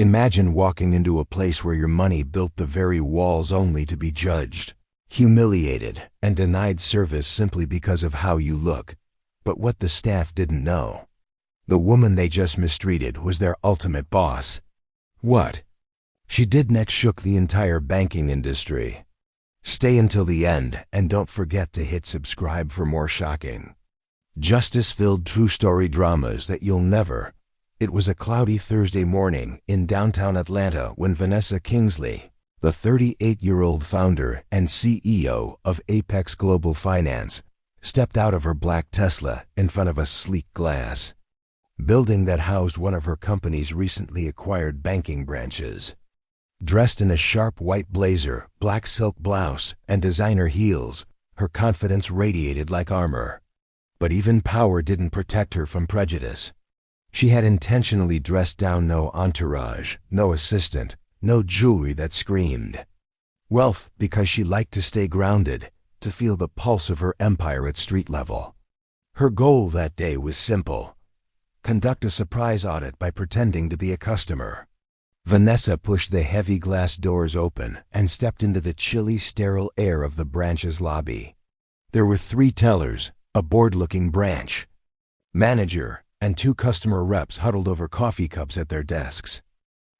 Imagine walking into a place where your money built the very walls only to be judged, humiliated, and denied service simply because of how you look. But what the staff didn't know, the woman they just mistreated was their ultimate boss. What she did next shook the entire banking industry. Stay until the end and don't forget to hit subscribe for more shocking, justice-filled true story dramas that you'll never. It was a cloudy Thursday morning in downtown Atlanta when Vanessa Kingsley, the 38-year-old founder and CEO of Apex Global Finance, stepped out of her black Tesla in front of a sleek glass building that housed one of her company's recently acquired banking branches. Dressed in a sharp white blazer, black silk blouse, and designer heels, her confidence radiated like armor. But even power didn't protect her from prejudice. She had intentionally dressed down no entourage, no assistant, no jewelry that screamed wealth because she liked to stay grounded, to feel the pulse of her empire at street level. Her goal that day was simple: conduct a surprise audit by pretending to be a customer. Vanessa pushed the heavy glass doors open and stepped into the chilly, sterile air of the branch's lobby. There were 3 tellers, a bored-looking branch manager, and 2 customer reps huddled over coffee cups at their desks.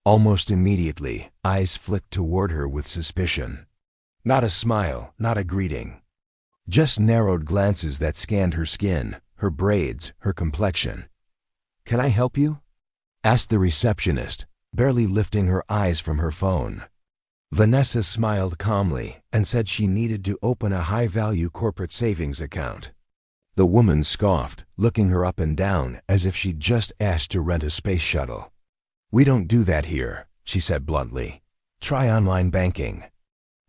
Almost immediately, eyes flicked toward her with suspicion. Not a smile, not a greeting. Just narrowed glances that scanned her skin, her braids, her complexion. "Can I help you?" asked the receptionist, barely lifting her eyes from her phone. Vanessa smiled calmly and said she needed to open a high-value corporate savings account. The woman scoffed, looking her up and down as if she'd just asked to rent a space shuttle. "We don't do that here," she said bluntly. "Try online banking."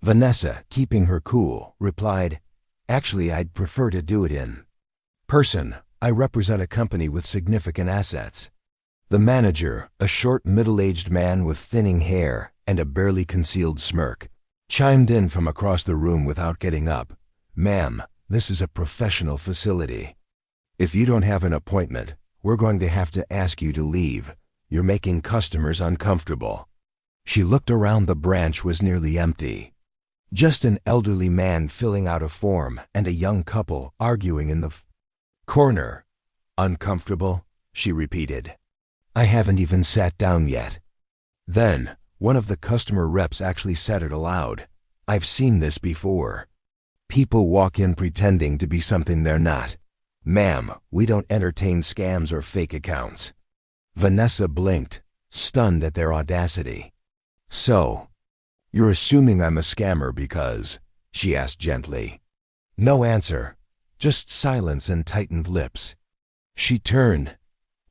Vanessa, keeping her cool, replied, "Actually, I'd prefer to do it in person. I represent a company with significant assets." The manager, a short, middle-aged man with thinning hair and a barely concealed smirk, chimed in from across the room without getting up. "Ma'am, this is a professional facility. If you don't have an appointment, we're going to have to ask you to leave. You're making customers uncomfortable." She looked around. The branch was nearly empty. Just an elderly man filling out a form and a young couple arguing in the corner. "Uncomfortable?" she repeated. "I haven't even sat down yet." Then, one of the customer reps actually said it aloud. "I've seen this before. People walk in pretending to be something they're not. Ma'am, we don't entertain scams or fake accounts." Vanessa blinked, stunned at their audacity. "So, you're assuming I'm a scammer because?" she asked gently. No answer, just silence and tightened lips. She turned,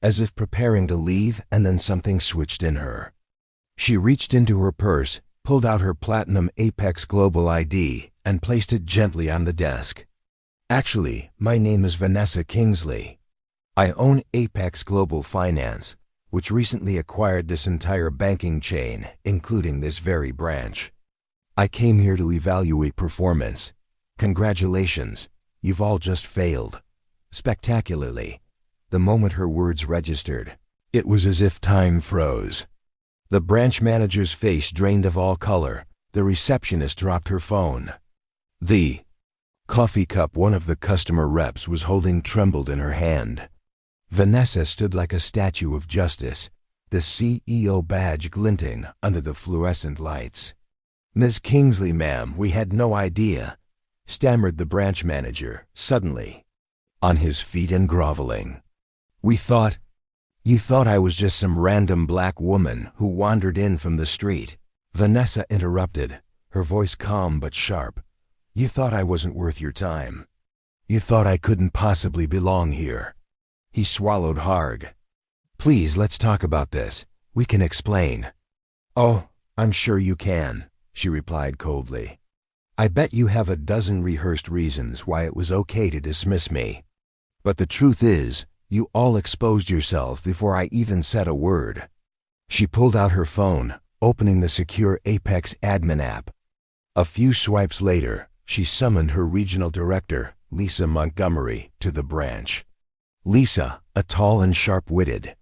as if preparing to leave, and then something switched in her. She reached into her purse, pulled out her platinum Apex Global ID, and placed it gently on the desk. "Actually, my name is Vanessa Kingsley. I own Apex Global Finance, which recently acquired this entire banking chain, including this very branch. I came here to evaluate performance. Congratulations, you've all just failed. Spectacularly." The moment her words registered, it was as if time froze. The branch manager's face drained of all color. The receptionist dropped her phone. The coffee cup one of the customer reps was holding trembled in her hand. Vanessa stood like a statue of justice, the CEO badge glinting under the fluorescent lights. "Ms. Kingsley, ma'am, we had no idea," stammered the branch manager, suddenly on his feet and groveling. "You thought I was just some random black woman who wandered in from the street." Vanessa interrupted, her voice calm but sharp. "You thought I wasn't worth your time. You thought I couldn't possibly belong here." He swallowed hard. "Please, let's talk about this. We can explain." "Oh, I'm sure you can," she replied coldly. "I bet you have a dozen rehearsed reasons why it was okay to dismiss me. But the truth is, you all exposed yourselves before I even said a word." She pulled out her phone, opening the secure Apex admin app. A few swipes later, she summoned her regional director, Lisa Montgomery, to the branch. Lisa, a tall and sharp-witted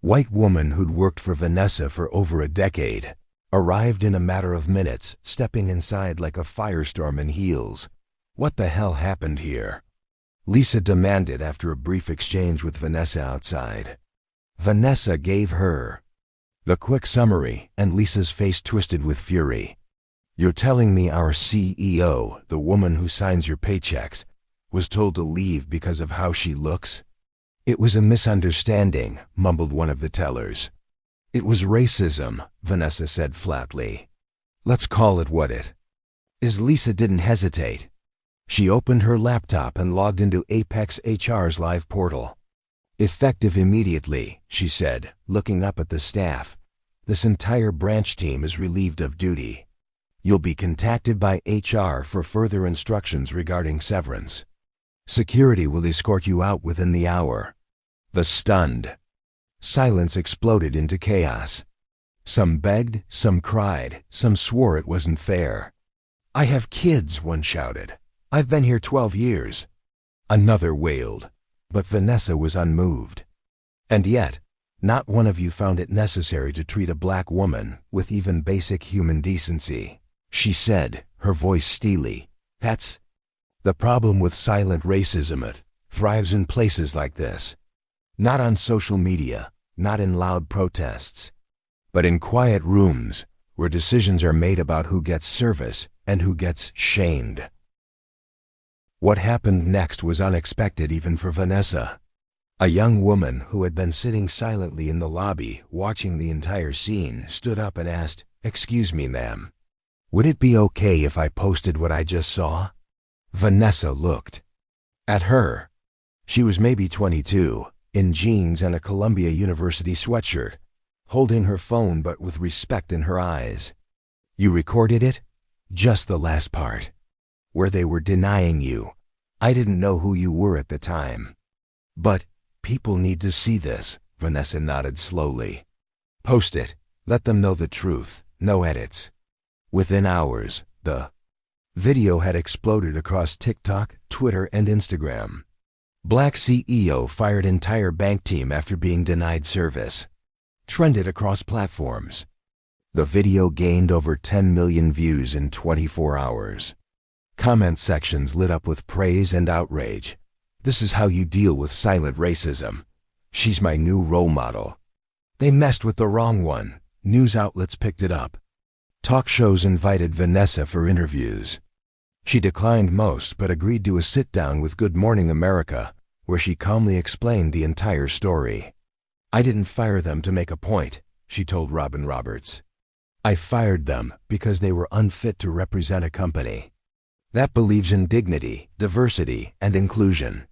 White woman who'd worked for Vanessa for over a decade arrived in a matter of minutes, stepping inside like a firestorm in heels. What the hell happened here? Lisa demanded after a brief exchange with Vanessa outside. Vanessa gave her the quick summary, and Lisa's face twisted with fury. You're telling me our CEO, the woman who signs your paychecks, was told to leave because of how she looks? It was a misunderstanding, mumbled one of the tellers. It was racism, Vanessa said flatly. Let's call it what it is. Lisa didn't hesitate. She opened her laptop and logged into Apex HR's live portal. Effective immediately, she said, looking up at the staff. This entire branch team is relieved of duty. You'll be contacted by HR for further instructions regarding severance. Security will escort you out within the hour. The stunned silence exploded into chaos. Some begged, some cried, some swore it wasn't fair. I have kids, one shouted. I've been here 12 years. Another wailed, but Vanessa was unmoved. And yet, not one of you found it necessary to treat a black woman with even basic human decency, she said, her voice steely. That's the problem with silent racism. It thrives in places like this. Not on social media, not in loud protests, but in quiet rooms where decisions are made about who gets service and who gets shamed. What happened next was unexpected even for Vanessa. A young woman who had been sitting silently in the lobby watching the entire scene stood up and asked, "Excuse me, ma'am. Would it be okay if I posted what I just saw?" Vanessa looked at her. She was maybe 22, in jeans and a Columbia University sweatshirt, holding her phone but with respect in her eyes. You recorded it? Just the last part, where they were denying you. I didn't know who you were at the time. But people need to see this, Vanessa nodded slowly. Post it. Let them know the truth. No edits. Within hours, the video had exploded across TikTok, Twitter, and Instagram. Black CEO fired entire bank team after being denied service. Trended across platforms. The video gained over 10 million views in 24 hours. Comment sections lit up with praise and outrage. This is how you deal with silent racism. She's my new role model. They messed with the wrong one. News outlets picked it up. Talk shows invited Vanessa for interviews. She declined most but agreed to a sit-down with Good Morning America, where she calmly explained the entire story. I didn't fire them to make a point, she told Robin Roberts. I fired them because they were unfit to represent a company that believes in dignity, diversity, and inclusion.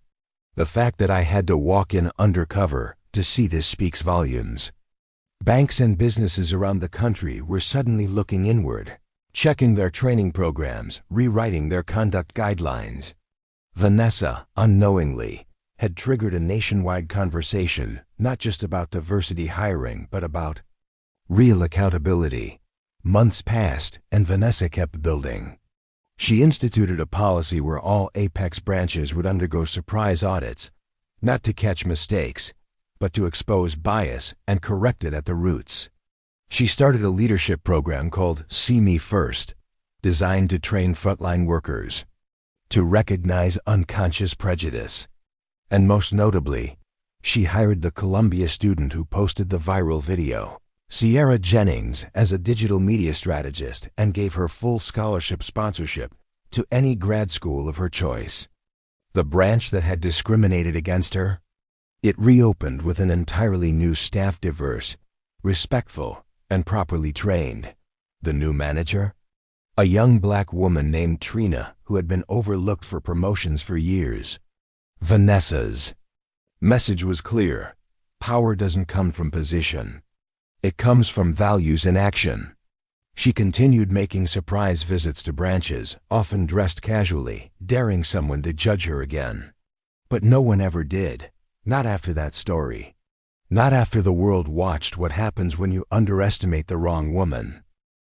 The fact that I had to walk in undercover to see this speaks volumes. Banks and businesses around the country were suddenly looking inward, checking their training programs, rewriting their conduct guidelines. Vanessa, unknowingly, had triggered a nationwide conversation, not just about diversity hiring, but about real accountability. Months passed, and Vanessa kept building. She instituted a policy where all Apex branches would undergo surprise audits, not to catch mistakes, but to expose bias and correct it at the roots. She started a leadership program called See Me First, designed to train frontline workers to recognize unconscious prejudice. And most notably, she hired the Columbia student who posted the viral video, Sierra Jennings, as a digital media strategist and gave her full scholarship sponsorship to any grad school of her choice. The branch that had discriminated against her, it reopened with an entirely new staff, diverse, respectful, and properly trained. The new manager? A young black woman named Trina who had been overlooked for promotions for years. Vanessa's message was clear. Power doesn't come from position. It comes from values in action. She continued making surprise visits to branches, often dressed casually, daring someone to judge her again. But no one ever did. Not after that story. Not after the world watched what happens when you underestimate the wrong woman.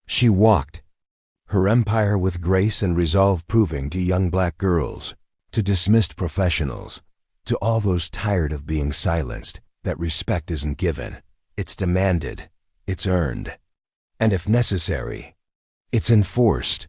She walked her empire with grace and resolve, proving to young black girls, to dismissed professionals, to all those tired of being silenced, that respect isn't given, It's demanded. It's earned. And if necessary, it's enforced.